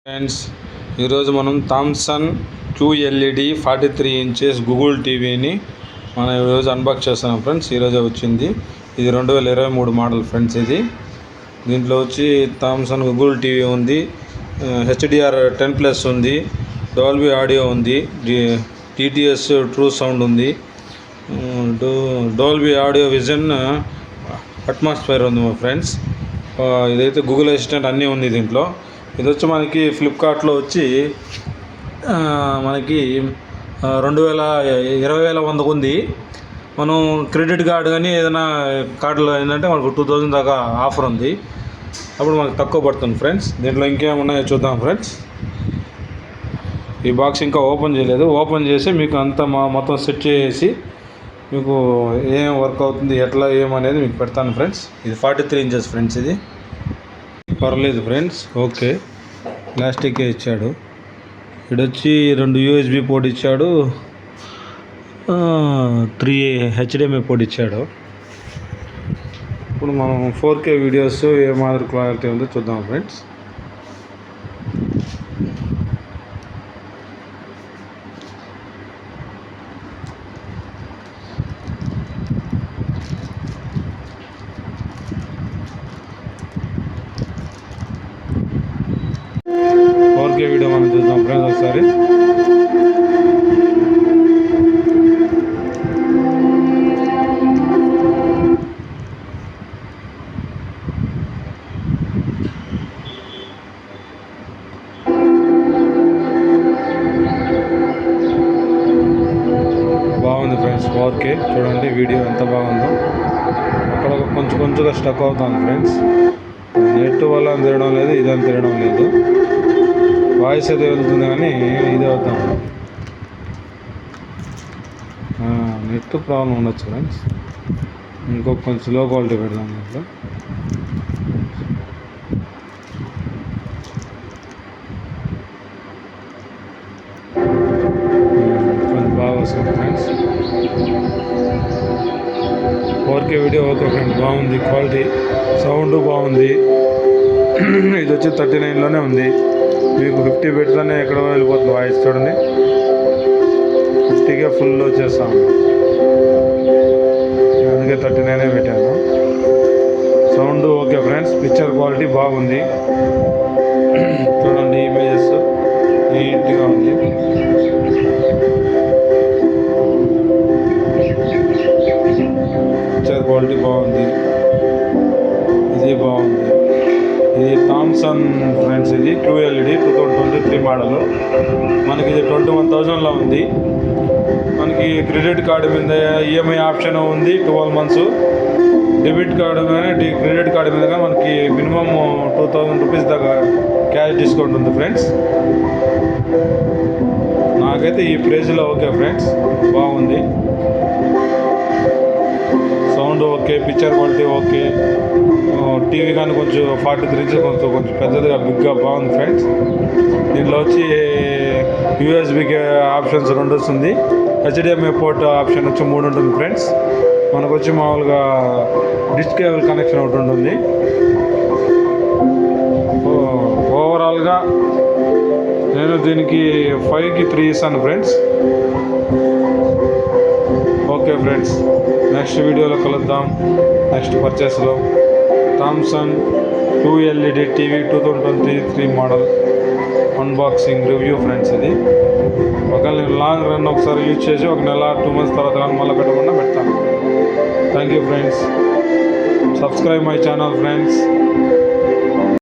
Friends, ఈరోజు మనం Thomson QLED 43 inches Google టీవీని మనం ఈరోజు అన్బాక్స్ చేస్తున్నాం ఫ్రెండ్స్. ఈరోజే వచ్చింది. ఇది 2023 మోడల్ ఫ్రెండ్స్. ఇది దీంట్లో వచ్చి థామ్సన్ గూగుల్ టీవీ ఉంది, HDR 10+ ఉంది, డాల్బీ ఆడియో ఉంది, TTS ట్రూ సౌండ్ ఉంది, డాల్బీ ఆడియో విజన్ అట్మాస్ఫియర్ ఉంది మా ఫ్రెండ్స్. ఇదైతే గూగుల్ అసిస్టెంట్ అన్నీ ఉంది దీంట్లో. ఇది వచ్చి మనకి ఫ్లిప్కార్ట్లో వచ్చి మనకి 20,100 ఉంది. మనం క్రెడిట్ కార్డు కానీ ఏదైనా కార్డులో ఏంటంటే మనకు 2000 దాకా ఆఫర్ ఉంది. అప్పుడు మనకు తక్కువ పడుతుంది ఫ్రెండ్స్. దీంట్లో ఇంకేమున్నాయో చూద్దాం ఫ్రెండ్స్. ఈ బాక్స్ ఇంకా ఓపెన్ చేయలేదు. ఓపెన్ చేసి మీకు అంతా మొత్తం సెట్ చేసి మీకు ఏం వర్క్ అవుతుంది, ఎట్లా ఏమనేది మీకు పెడతాను ఫ్రెండ్స్. ఇది 43 ఇంచెస్ ఫ్రెండ్స్. ఇది పర్లేదు ఫ్రెండ్స్, ఓకే. ప్లాస్టికే ఇచ్చాడు. ఇడొచ్చి 2 USB పోర్ట్ ఇచ్చాడు, 3 HDMI పోర్ట్ ఇచ్చాడు. ఇప్పుడు మనం 4K వీడియోస్ ఏ మాదిరి క్వాలిటీ ఉందో చూద్దాం ఫ్రెండ్స్. వీడియో మనం చూద్దాం ఫ్రెండ్స్ ఒకసారి. బాగుంది ఫ్రెండ్స్, 4K చూడండి వీడియో ఎంత బాగుందో. అక్కడ కొంచెంగా స్టక్ అవుతుంది ఫ్రెండ్స్. నెట్ వల్ల తిరగడం లేదు, ఇదని తిరగడం లేదు. వాయిస్ అయితే వెళ్తుంది కానీ ఇది అవుతాం. నెట్ ప్రాబ్లం ఉండొచ్చు ఫ్రెండ్స్. ఇంకొక కొంచెం లో క్వాలిటీ పెడదాం దీంట్లో. కొంచెం బాగా వస్తుంది friends. 4K video okay friends, బాగుంది క్వాలిటీ, సౌండ్ బాగుంది. ఇది వచ్చి 39లోనే ఉంది. మీకు 50 పెడితేనే ఎక్కడో వెళ్ళిపోతుంది వాయిస్. చూడండి, 50కే ఫుల్ వచ్చేస్తాము. అందుకే 39 పెట్టాను. Sound okay friends, picture quality బాగుంది. చూడండి, ఇమేజెస్ నీట్గా ఉంది. పిక్చర్ క్వాలిటీ బాగుంది, ఇది బాగుంది. ఇది థామ్సన్ ఫ్రెండ్స్. ఇది QLED 2023 మోడల్. మనకి ఇది 21,000లో ఉంది. మనకి క్రెడిట్ కార్డు మీద EMI ఆప్షన్ ఉంది, 12 months. డెబిట్ కార్డు కానీ క్రెడిట్ కార్డు మీద మనకి మినిమం 2,000 రూపీస్ దాకా క్యాష్ డిస్కౌంట్ ఉంది ఫ్రెండ్స్. నాకైతే ఈ ప్రైజ్లో ఓకే ఫ్రెండ్స్, బాగుంది. Sound okay, picture quality okay. TV కానీ కొంచెం 43 ఇంచెస్ కొంచెం పెద్దదిగా బిగ్గా బాగుంది ఫ్రెండ్స్. దీంట్లో వచ్చి USB ఆప్షన్స్ 2 వస్తుంది, HDMI పోర్ట్ ఆప్షన్ వచ్చి 3 ఉంటుంది ఫ్రెండ్స్. మనకు వచ్చి మామూలుగా డిష్ కేబుల్ కనెక్షన్ ఒకటి ఉంటుంది. ఓవరాల్గా నేను దీనికి 5కి 3 ఇస్తాను ఫ్రెండ్స్. ఓకే ఫ్రెండ్స్, నెక్స్ట్ వీడియోలో కలుద్దాం. నెక్స్ట్ పర్చేస్లో Thomson QLED TV 2023 model unboxing review friends. ఇది ఒకవేళ నేను లాంగ్ రన్ ఒకసారి యూజ్ చేసి 1 నెల 2 months తర్వాత కానీ మళ్ళీ పెట్టకుండా పెడతాను. Thank you friends. Subscribe my channel friends.